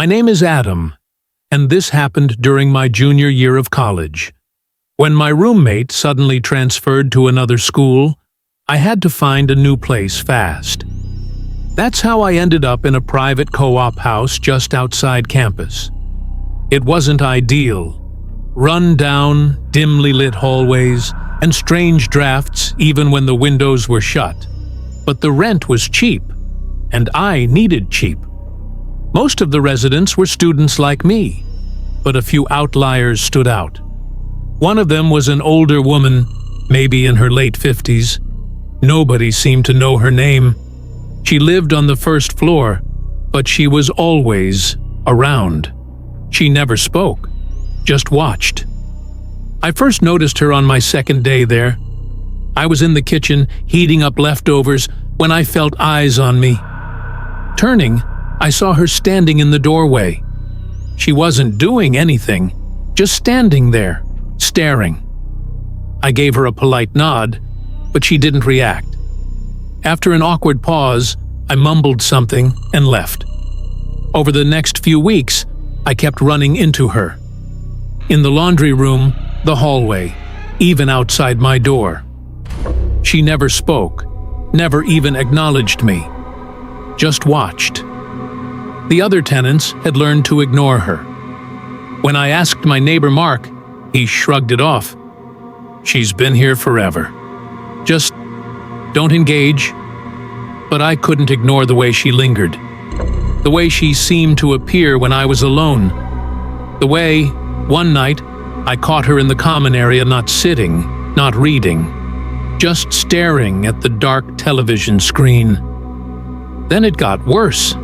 name is Adam, and this happened during my junior year of college. When my roommate suddenly transferred to another school, I had to find a new place fast. That's how I ended up in a private co-op house just outside campus. It wasn't ideal. Run-down, dimly lit hallways, and strange drafts even when the windows were shut. But the rent was cheap, and I needed cheap. Most of the residents were students like me, but a few outliers stood out. One of them was an older woman, maybe in her late 50s. Nobody seemed to know her name. She lived on the first floor, but she was always around. She never spoke, just watched. I first noticed her on my second day there. I was in the kitchen heating up leftovers when I felt eyes on me. Turning, I saw her standing in the doorway. She wasn't doing anything, just standing there, staring. I gave her a polite nod, but she didn't react. After an awkward pause, I mumbled something and left. Over the next few weeks, I kept running into her. In the laundry room, the hallway, even outside my door. She never spoke, never even acknowledged me. Just watched. The other tenants had learned to ignore her. When I asked my neighbor Mark, he shrugged it off. She's been here forever. Just don't engage. But I couldn't ignore the way she lingered. The way she seemed to appear when I was alone. The way, one night, I caught her in the common area not sitting, not reading, just staring at the dark television screen. Then it got worse.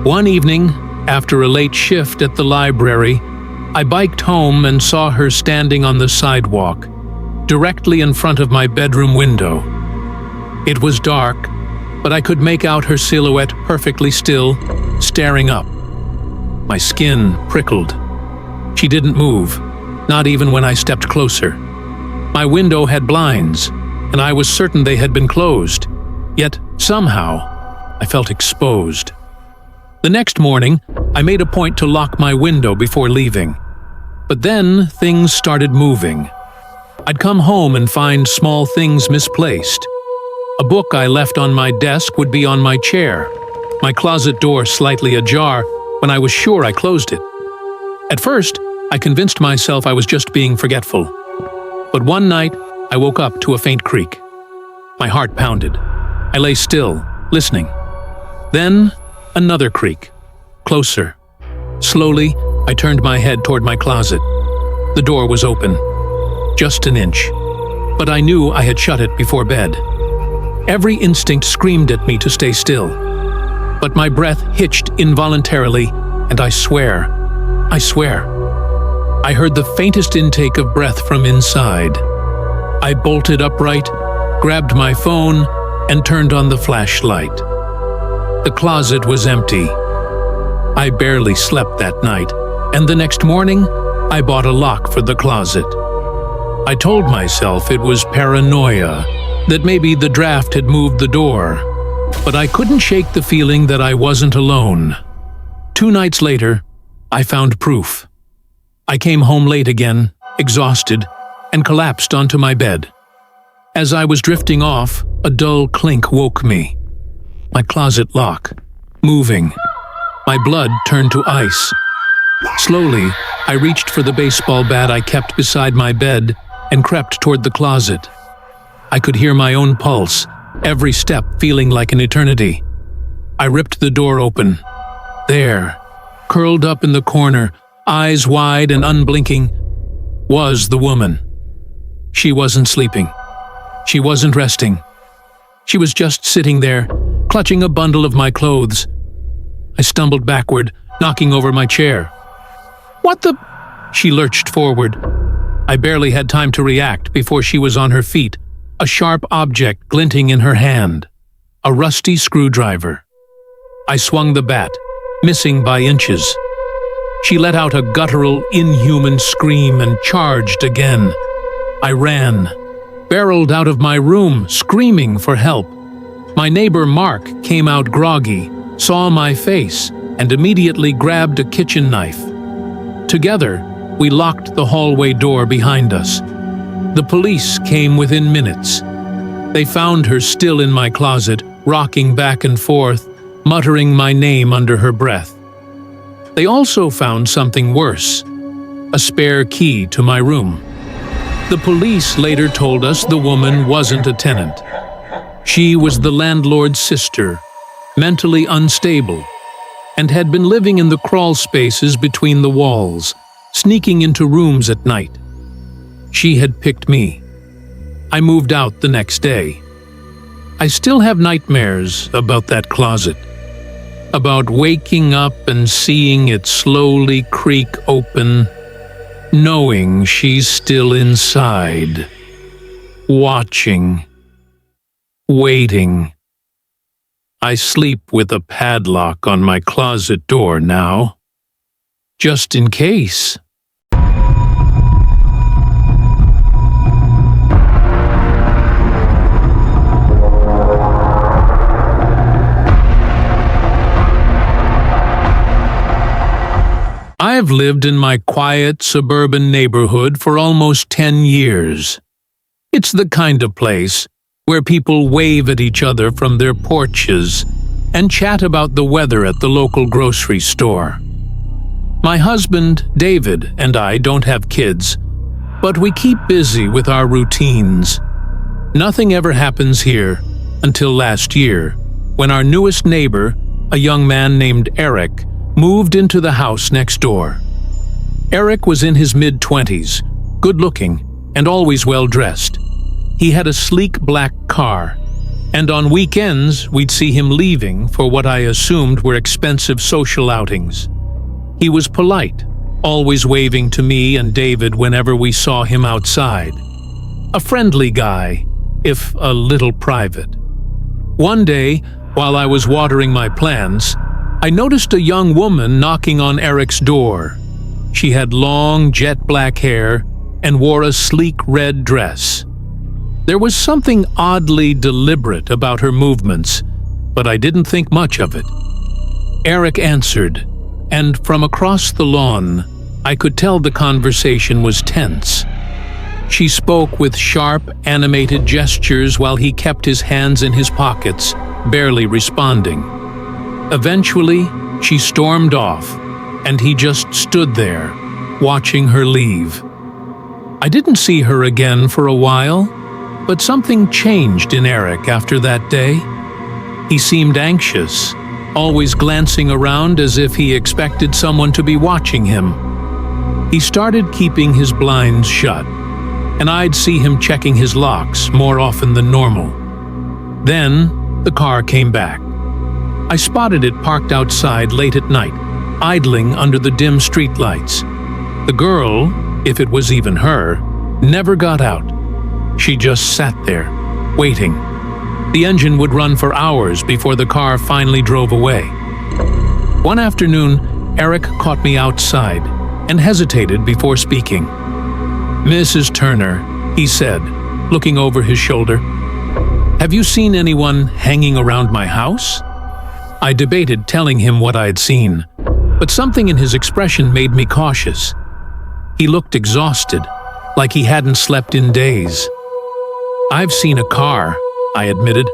One evening, after a late shift at the library, I biked home and saw her standing on the sidewalk, directly in front of my bedroom window. It was dark, but I could make out her silhouette perfectly still, staring up. My skin prickled. She didn't move, not even when I stepped closer. My window had blinds, and I was certain they had been closed, yet somehow I felt exposed. The next morning, I made a point to lock my window before leaving. But then things started moving. I'd come home and find small things misplaced. A book I left on my desk would be on my chair, my closet door slightly ajar when I was sure I closed it. At first, I convinced myself I was just being forgetful. But one night, I woke up to a faint creak. My heart pounded. I lay still, listening. Then, another creak. Closer. Slowly, I turned my head toward my closet. The door was open. Just an inch. But I knew I had shut it before bed. Every instinct screamed at me to stay still. But my breath hitched involuntarily, and I swear, I heard the faintest intake of breath from inside. I bolted upright, grabbed my phone, and turned on the flashlight. The closet was empty. I barely slept that night, and the next morning, I bought a lock for the closet. I told myself it was paranoia, that maybe the draft had moved the door, but I couldn't shake the feeling that I wasn't alone. 2 nights later, I found proof. I came home late again, exhausted, and collapsed onto my bed. As I was drifting off, a dull clink woke me. My closet lock, moving. My blood turned to ice. Slowly, I reached for the baseball bat I kept beside my bed and crept toward the closet. I could hear my own pulse, every step feeling like an eternity. I ripped the door open. There, curled up in the corner, eyes wide and unblinking, was the woman. She wasn't sleeping. She wasn't resting. She was just sitting there, clutching a bundle of my clothes. I stumbled backward, knocking over my chair. "What the—" She lurched forward. I barely had time to react before she was on her feet, a sharp object glinting in her hand. A rusty screwdriver. I swung the bat, missing by inches. She let out a guttural, inhuman scream and charged again. I ran, barreled out of my room, screaming for help. My neighbor Mark came out groggy, saw my face, and immediately grabbed a kitchen knife. Together, we locked the hallway door behind us. The police came within minutes. They found her still in my closet, rocking back and forth, muttering my name under her breath. They also found something worse, a spare key to my room. The police later told us the woman wasn't a tenant. She was the landlord's sister, mentally unstable, and had been living in the crawl spaces between the walls, sneaking into rooms at night. She had picked me. I moved out the next day. I still have nightmares about that closet, about waking up and seeing it slowly creak open, knowing she's still inside, watching, waiting. I sleep with a padlock on my closet door now, just in case. I've lived in my quiet suburban neighborhood for almost 10 years. It's the kind of place where people wave at each other from their porches and chat about the weather at the local grocery store. My husband, David, and I don't have kids, but we keep busy with our routines. Nothing ever happens here until last year, when our newest neighbor, a young man named Eric, moved into the house next door. Eric was in his mid-20s, good-looking, and always well-dressed. He had a sleek black car, and on weekends we'd see him leaving for what I assumed were expensive social outings. He was polite, always waving to me and David whenever we saw him outside. A friendly guy, if a little private. One day, while I was watering my plants, I noticed a young woman knocking on Eric's door. She had long, jet-black hair and wore a sleek red dress. There was something oddly deliberate about her movements, but I didn't think much of it. Eric answered, and from across the lawn, I could tell the conversation was tense. She spoke with sharp, animated gestures while he kept his hands in his pockets, barely responding. Eventually, she stormed off, and he just stood there, watching her leave. I didn't see her again for a while, but something changed in Eric after that day. He seemed anxious, always glancing around as if he expected someone to be watching him. He started keeping his blinds shut, and I'd see him checking his locks more often than normal. Then, the car came back. I spotted it parked outside late at night, idling under the dim streetlights. The girl, if it was even her, never got out. She just sat there, waiting. The engine would run for hours before the car finally drove away. One afternoon, Eric caught me outside and hesitated before speaking. "Mrs. Turner," he said, looking over his shoulder, "have you seen anyone hanging around my house?" I debated telling him what I'd seen, but something in his expression made me cautious. He looked exhausted, like he hadn't slept in days. "I've seen a car," I admitted.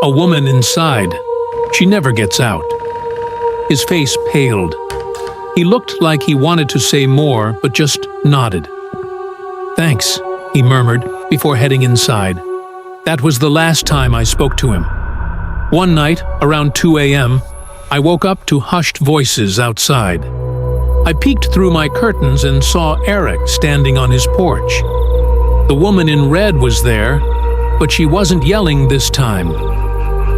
"A woman inside. She never gets out." His face paled. He looked like he wanted to say more, but just nodded. "Thanks," he murmured before heading inside. That was the last time I spoke to him. One night, around 2 a.m., I woke up to hushed voices outside. I peeked through my curtains and saw Eric standing on his porch. The woman in red was there, but she wasn't yelling this time.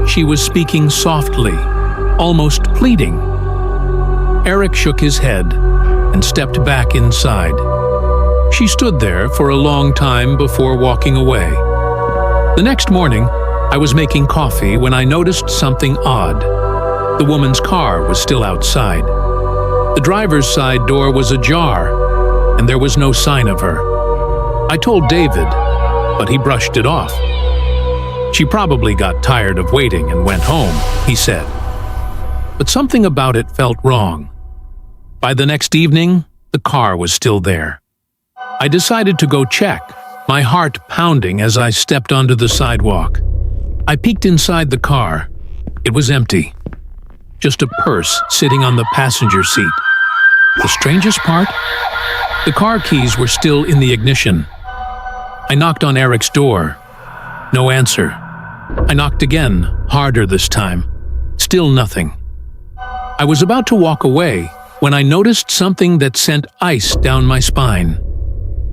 She was speaking softly, almost pleading. Eric shook his head and stepped back inside. She stood there for a long time before walking away. The next morning, I was making coffee when I noticed something odd. The woman's car was still outside. The driver's side door was ajar, and there was no sign of her. I told David, but he brushed it off. "She probably got tired of waiting and went home," he said. but something about it felt wrong. By the next evening, the car was still there. I decided to go check, my heart pounding as I stepped onto the sidewalk. I peeked inside the car. It was empty. Just a purse sitting on the passenger seat. The strangest part? The car keys were still in the ignition. I knocked on Eric's door. No answer. I knocked again, harder this time. Still nothing. I was about to walk away when I noticed something that sent ice down my spine.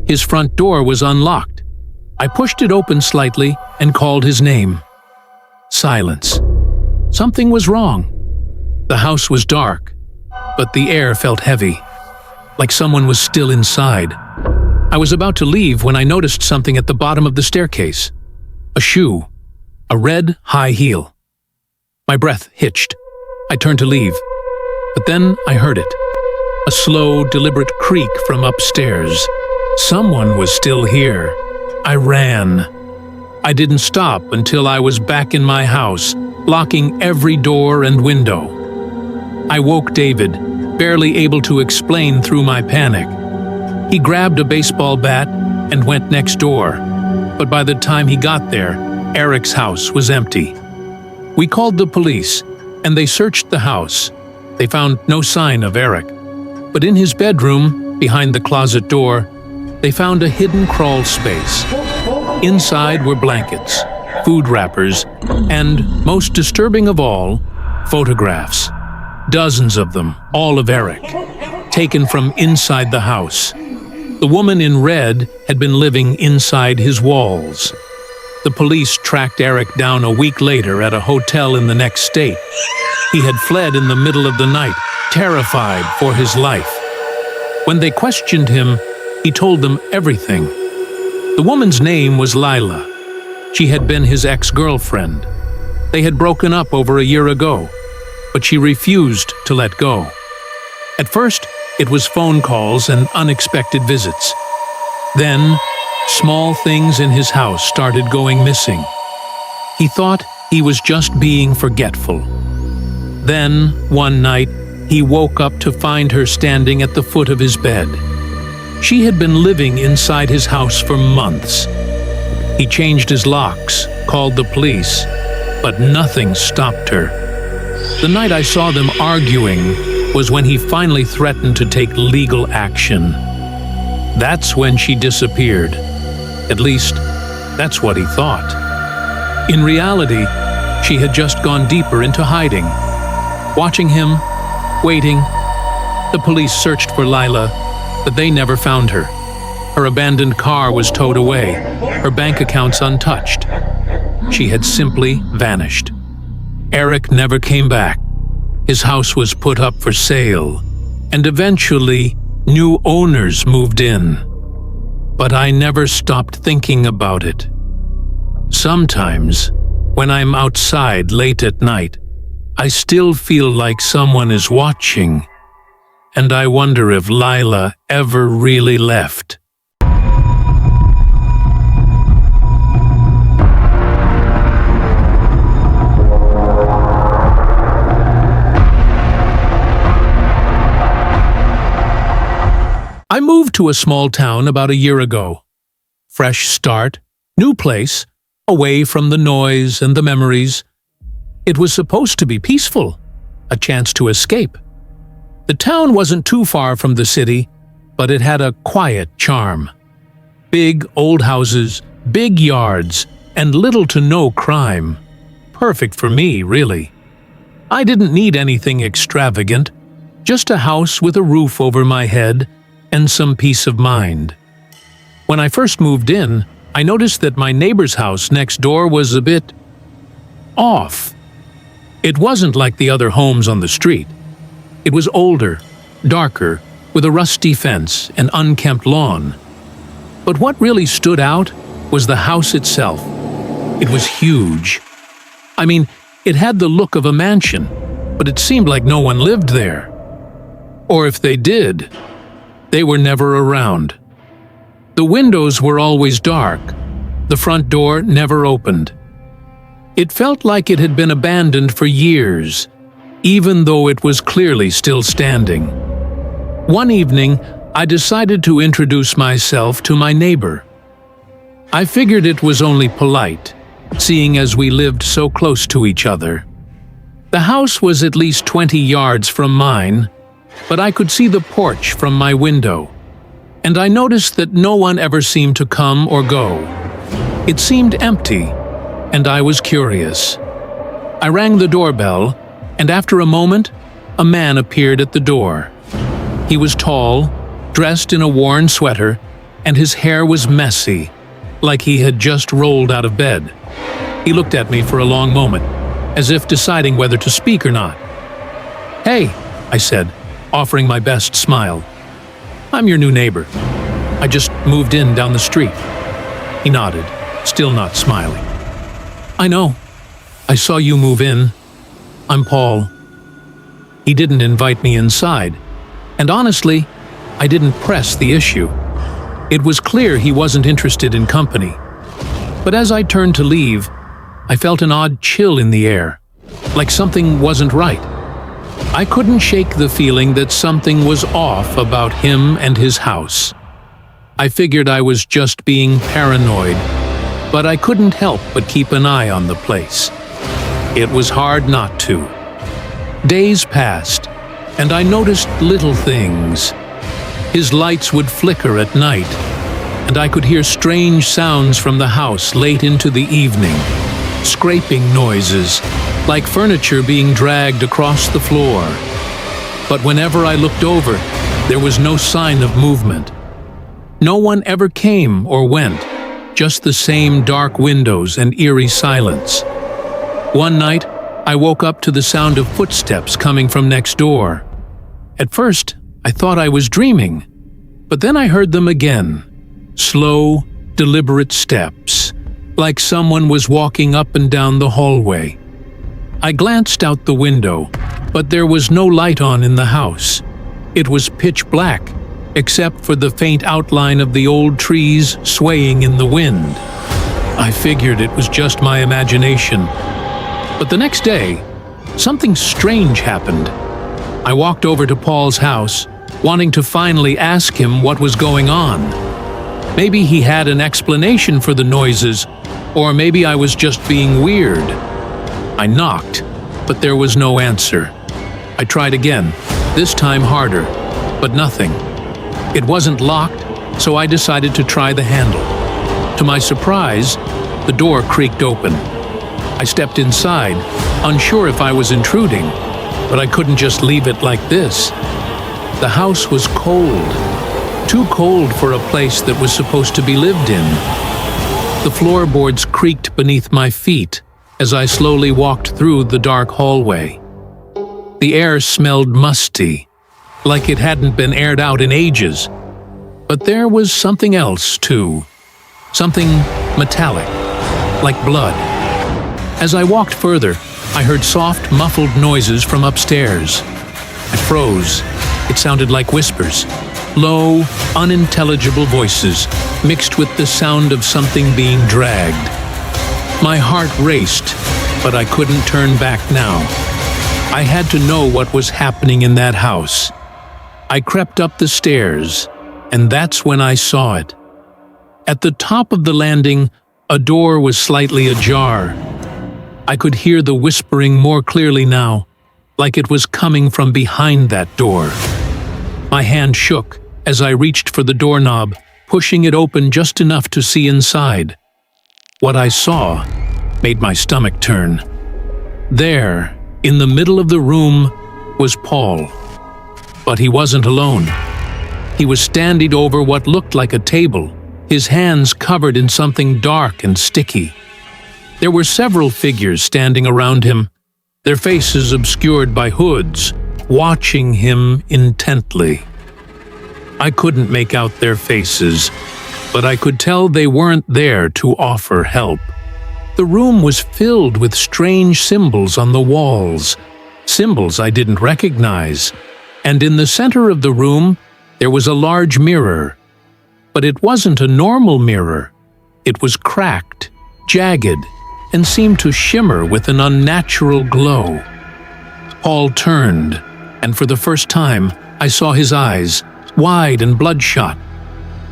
His front door was unlocked. I pushed it open slightly and called his name. Silence. Something was wrong. The house was dark, but the air felt heavy, like someone was still inside. I was about to leave when I noticed something at the bottom of the staircase. A shoe. A red high heel. My breath hitched. I turned to leave, but then I heard it. A slow, deliberate creak from upstairs. Someone was still here. I ran. I didn't stop until I was back in my house, locking every door and window. I woke David, barely able to explain through my panic. He grabbed a baseball bat and went next door, but by the time he got there, Eric's house was empty. We called the police, and they searched the house. They found no sign of Eric, but in his bedroom, behind the closet door, they found a hidden crawl space. Inside were blankets, food wrappers, and, most disturbing of all, photographs. Dozens of them, all of Eric, taken from inside the house. The woman in red had been living inside his walls. The police tracked Eric down a week later at a hotel in the next state. He had fled in the middle of the night, terrified for his life. When they questioned him, he told them everything. The woman's name was Lila. She had been his ex-girlfriend. They had broken up over a year ago, but she refused to let go. At first, it was phone calls and unexpected visits. Then, small things in his house started going missing. He thought he was just being forgetful. Then, one night, he woke up to find her standing at the foot of his bed. She had been living inside his house for months. He changed his locks, called the police, but nothing stopped her. The night I saw them arguing was when he finally threatened to take legal action. That's when she disappeared. At least, that's what he thought. In reality, she had just gone deeper into hiding. Watching him, waiting. The police searched for Lila, but they never found her. Her abandoned car was towed away, her bank accounts untouched. She had simply vanished. Eric never came back. His house was put up for sale, and eventually, new owners moved in. But I never stopped thinking about it. Sometimes, when I'm outside late at night, I still feel like someone is watching, and I wonder if Lila ever really left. I moved to a small town about a year ago. Fresh start, new place, away from the noise and the memories. It was supposed to be peaceful, a chance to escape. The town wasn't too far from the city, but it had a quiet charm. Big old houses, big yards, and little to no crime. Perfect for me, really. I didn't need anything extravagant, just a house with a roof over my head and some peace of mind. When I first moved in, I noticed that my neighbor's house next door was a bit off. It wasn't like the other homes on the street. It was older, darker, with a rusty fence and unkempt lawn. But what really stood out was the house itself. It was huge. I mean, it had the look of a mansion, but it seemed like no one lived there. Or if they did, they were never around. The windows were always dark. The front door never opened. It felt like it had been abandoned for years. even though it was clearly still standing. One evening, I decided to introduce myself to my neighbor. I figured it was only polite, seeing as we lived so close to each other. The house was at least 20 yards from mine, but I could see the porch from my window, and I noticed that no one ever seemed to come or go. It seemed empty, and I was curious. I rang the doorbell, and after a moment, a man appeared at the door. He was tall, dressed in a worn sweater, and his hair was messy, like he had just rolled out of bed. He looked at me for a long moment, as if deciding whether to speak or not. "Hey," I said, offering my best smile. "I'm your new neighbor. I just moved in down the street." He nodded, still not smiling. "I know. I saw you move in. I'm Paul." He didn't invite me inside, and honestly, I didn't press the issue. It was clear he wasn't interested in company. But as I turned to leave, I felt an odd chill in the air, like something wasn't right. I couldn't shake the feeling that something was off about him and his house. I figured I was just being paranoid, but I couldn't help but keep an eye on the place. It was hard not to. Days passed, and I noticed little things. His lights would flicker at night, and I could hear strange sounds from the house late into the evening. Scraping noises, like furniture being dragged across the floor. But whenever I looked over, there was no sign of movement. No one ever came or went, just the same dark windows and eerie silence. One night, I woke up to the sound of footsteps coming from next door. At first, I thought I was dreaming, but then I heard them again. Slow, deliberate steps, like someone was walking up and down the hallway. I glanced out the window, but there was no light on in the house. It was pitch black, except for the faint outline of the old trees swaying in the wind. I figured it was just my imagination. But the next day, something strange happened. I walked over to Paul's house, wanting to finally ask him what was going on. Maybe he had an explanation for the noises, or maybe I was just being weird. I knocked, but there was no answer. I tried again, this time harder, but nothing. It wasn't locked, so I decided to try the handle. To my surprise, the door creaked open. I stepped inside, unsure if I was intruding, but I couldn't just leave it like this. The house was cold, too cold for a place that was supposed to be lived in. The floorboards creaked beneath my feet as I slowly walked through the dark hallway. The air smelled musty, like it hadn't been aired out in ages. But there was something else, too. Something metallic, like blood. As I walked further, I heard soft, muffled noises from upstairs. I froze. It sounded like whispers. Low, unintelligible voices, mixed with the sound of something being dragged. My heart raced, but I couldn't turn back now. I had to know what was happening in that house. I crept up the stairs, and that's when I saw it. At the top of the landing, a door was slightly ajar. I could hear the whispering more clearly now, like it was coming from behind that door. My hand shook as I reached for the doorknob, pushing it open just enough to see inside. What I saw made my stomach turn. There, in the middle of the room, was Paul. But he wasn't alone. He was standing over what looked like a table, his hands covered in something dark and sticky. There were several figures standing around him, their faces obscured by hoods, watching him intently. I couldn't make out their faces, but I could tell they weren't there to offer help. The room was filled with strange symbols on the walls, symbols I didn't recognize, and in the center of the room there was a large mirror. But it wasn't a normal mirror. It was cracked, jagged, and seemed to shimmer with an unnatural glow. Paul turned, and for the first time, I saw his eyes, wide and bloodshot.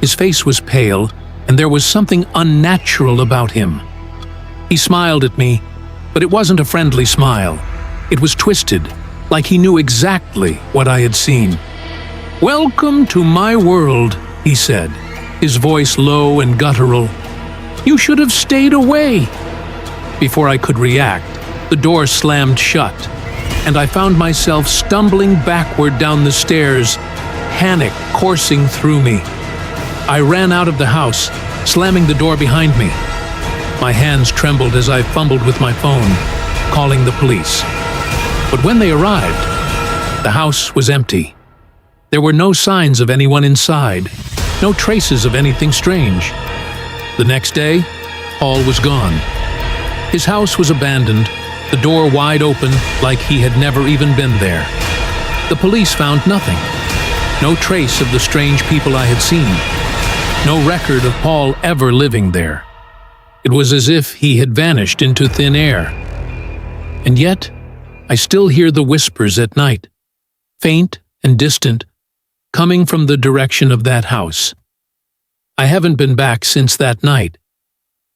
His face was pale, and there was something unnatural about him. He smiled at me, but it wasn't a friendly smile. It was twisted, like he knew exactly what I had seen. "Welcome to my world," he said, his voice low and guttural. "You should have stayed away." Before I could react, the door slammed shut, and I found myself stumbling backward down the stairs, panic coursing through me. I ran out of the house, slamming the door behind me. My hands trembled as I fumbled with my phone, calling the police. But when they arrived, the house was empty. There were no signs of anyone inside, no traces of anything strange. The next day, Paul was gone. His house was abandoned, the door wide open like he had never even been there. The police found nothing. No trace of the strange people I had seen. No record of Paul ever living there. It was as if he had vanished into thin air. And yet, I still hear the whispers at night, faint and distant, coming from the direction of that house. I haven't been back since that night,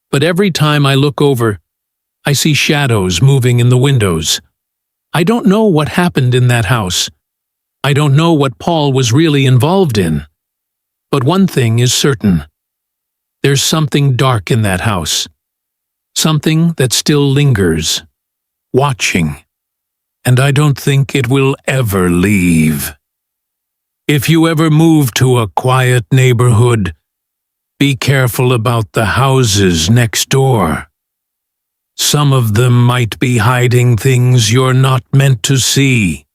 but every time I look over, I see shadows moving in the windows. I don't know what happened in that house. I don't know what Paul was really involved in. But one thing is certain. There's something dark in that house. Something that still lingers, watching. And I don't think it will ever leave. If you ever move to a quiet neighborhood, be careful about the houses next door. Some of them might be hiding things you're not meant to see.